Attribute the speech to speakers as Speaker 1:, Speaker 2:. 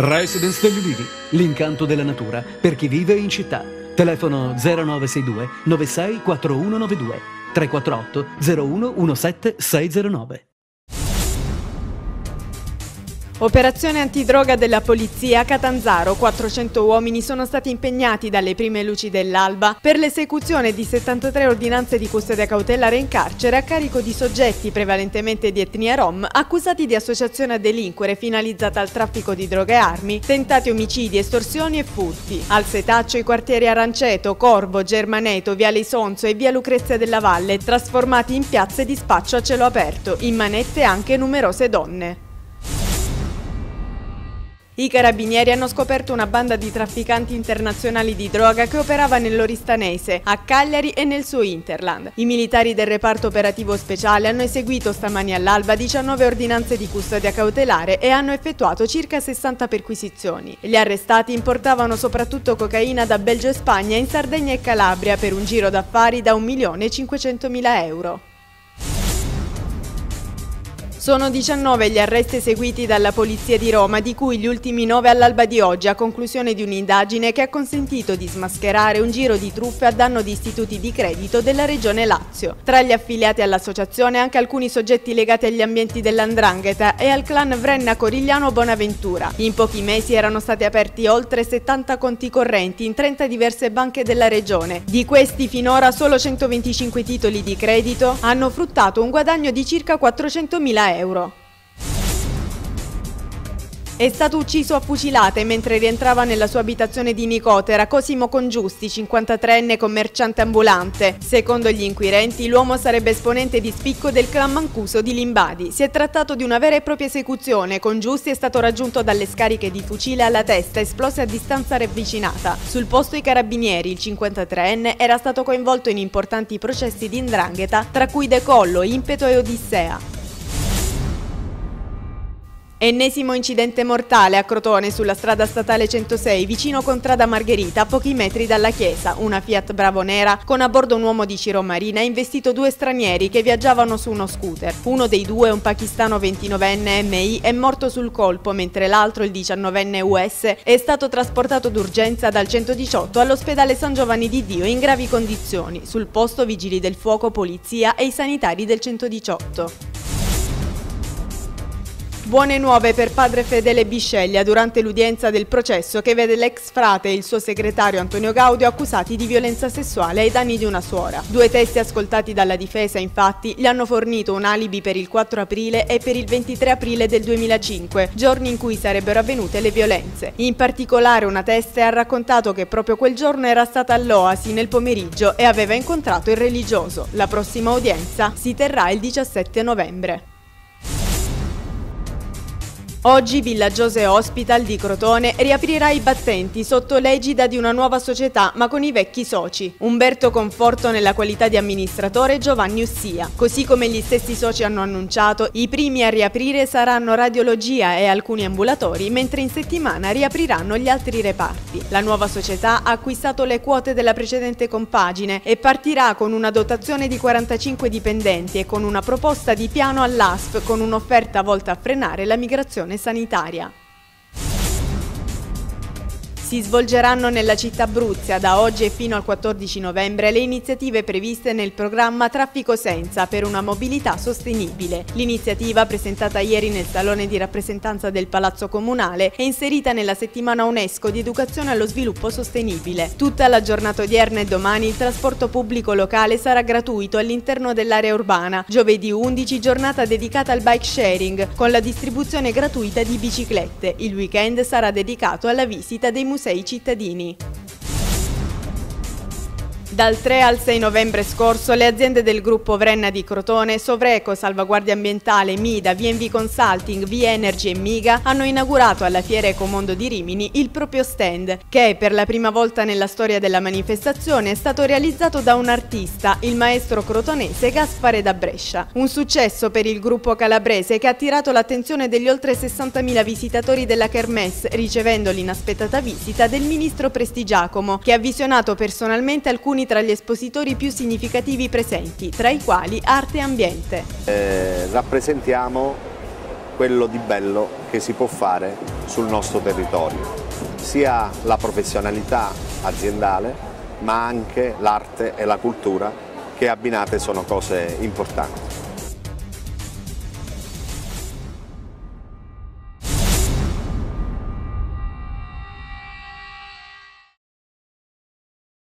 Speaker 1: Residence degli Ulivi, l'incanto della natura per chi vive in città. Telefono 0962 96 4192 348 01 17 609.
Speaker 2: Operazione antidroga della polizia a Catanzaro. 400 uomini sono stati impegnati dalle prime luci dell'alba per l'esecuzione di 73 ordinanze di custodia cautelare in carcere a carico di soggetti prevalentemente di etnia rom accusati di associazione a delinquere finalizzata al traffico di droga e armi, tentati omicidi, estorsioni e furti. Al setaccio i quartieri Aranceto, Corvo, Germaneto, Viale Isonzo e via Lucrezia della Valle, trasformati in piazze di spaccio a cielo aperto, in manette anche numerose donne. I carabinieri hanno scoperto una banda di trafficanti internazionali di droga che operava nell'Oristanese, a Cagliari e nel suo hinterland. I militari del reparto operativo speciale hanno eseguito stamani all'alba 19 ordinanze di custodia cautelare e hanno effettuato circa 60 perquisizioni. Gli arrestati importavano soprattutto cocaina da Belgio e Spagna, in Sardegna e Calabria per un giro d'affari da 1.500.000 euro. Sono 19 gli arresti eseguiti dalla Polizia di Roma, di cui gli ultimi 9 all'alba di oggi, a conclusione di un'indagine che ha consentito di smascherare un giro di truffe a danno di istituti di credito della Regione Lazio. Tra gli affiliati all'associazione anche alcuni soggetti legati agli ambienti dell''ndrangheta e al clan Vrenna-Corigliano-Bonaventura. In pochi mesi erano stati aperti oltre 70 conti correnti in 30 diverse banche della Regione. Di questi finora solo 125 titoli di credito hanno fruttato un guadagno di circa 400.000 euro. È stato ucciso a fucilate mentre rientrava nella sua abitazione di Nicotera Cosimo Congiusti, 53enne commerciante ambulante. Secondo gli inquirenti, l'uomo sarebbe esponente di spicco del clan Mancuso di Limbadi. Si è trattato di una vera e propria esecuzione. Congiusti è stato raggiunto dalle scariche di fucile alla testa esplose a distanza ravvicinata. Sul posto i carabinieri, il 53enne era stato coinvolto in importanti processi di 'ndrangheta, tra cui Decollo, Impeto e Odissea. Ennesimo incidente mortale a Crotone sulla strada statale 106 vicino Contrada Margherita, a pochi metri dalla chiesa. Una Fiat Bravo nera con a bordo un uomo di Ciro Marina ha investito 2 stranieri che viaggiavano su uno scooter. Uno dei due, un pakistano 29enne MI, è morto sul colpo, mentre l'altro, il 19enne US, è stato trasportato d'urgenza dal 118 all'ospedale San Giovanni di Dio in gravi condizioni. Sul posto vigili del fuoco, polizia e i sanitari del 118. Buone nuove per padre Fedele Bisceglia durante l'udienza del processo che vede l'ex frate e il suo segretario Antonio Gaudio accusati di violenza sessuale ai danni di una suora. 2 testi ascoltati dalla difesa, infatti, gli hanno fornito un alibi per il 4 aprile e per il 23 aprile del 2005, giorni in cui sarebbero avvenute le violenze. In particolare una teste ha raccontato che proprio quel giorno era stata all'Oasi nel pomeriggio e aveva incontrato il religioso. La prossima udienza si terrà il 17 novembre. Oggi Villa Giose Hospital di Crotone riaprirà i battenti sotto l'egida di una nuova società ma con i vecchi soci. Umberto Conforto nella qualità di amministratore e Giovanni Ussia. Così come gli stessi soci hanno annunciato, i primi a riaprire saranno radiologia e alcuni ambulatori, mentre in settimana riapriranno gli altri reparti. La nuova società ha acquistato le quote della precedente compagine e partirà con una dotazione di 45 dipendenti e con una proposta di piano all'ASP con un'offerta volta a frenare la migrazione sanitaria. Si svolgeranno nella città Abruzia da oggi e fino al 14 novembre le iniziative previste nel programma Traffico Senza per una mobilità sostenibile. L'iniziativa, presentata ieri nel salone di rappresentanza del Palazzo Comunale, è inserita nella settimana UNESCO di educazione allo sviluppo sostenibile. Tutta la giornata odierna e domani il trasporto pubblico locale sarà gratuito all'interno dell'area urbana. Giovedì 11 giornata dedicata al bike sharing con la distribuzione gratuita di biciclette. Il weekend sarà dedicato alla visita dei musei cittadini. Dal 3 al 6 novembre scorso le aziende del gruppo Vrenna di Crotone, Sovreco, Salvaguardia Ambientale, Mida, VNV Consulting, V-Energy e Miga hanno inaugurato alla Fiera Ecomondo di Rimini il proprio stand, che per la prima volta nella storia della manifestazione è stato realizzato da un artista, il maestro crotonese Gaspare da Brescia. Un successo per il gruppo calabrese che ha attirato l'attenzione degli oltre 60.000 visitatori della Kermesse, ricevendo l'inaspettata visita del ministro Prestigiacomo, che ha visionato personalmente alcuni tra gli espositori più significativi presenti, tra i quali arte e ambiente.
Speaker 3: Rappresentiamo quello di bello che si può fare sul nostro territorio, sia la professionalità aziendale ma anche l'arte e la cultura che abbinate sono cose importanti.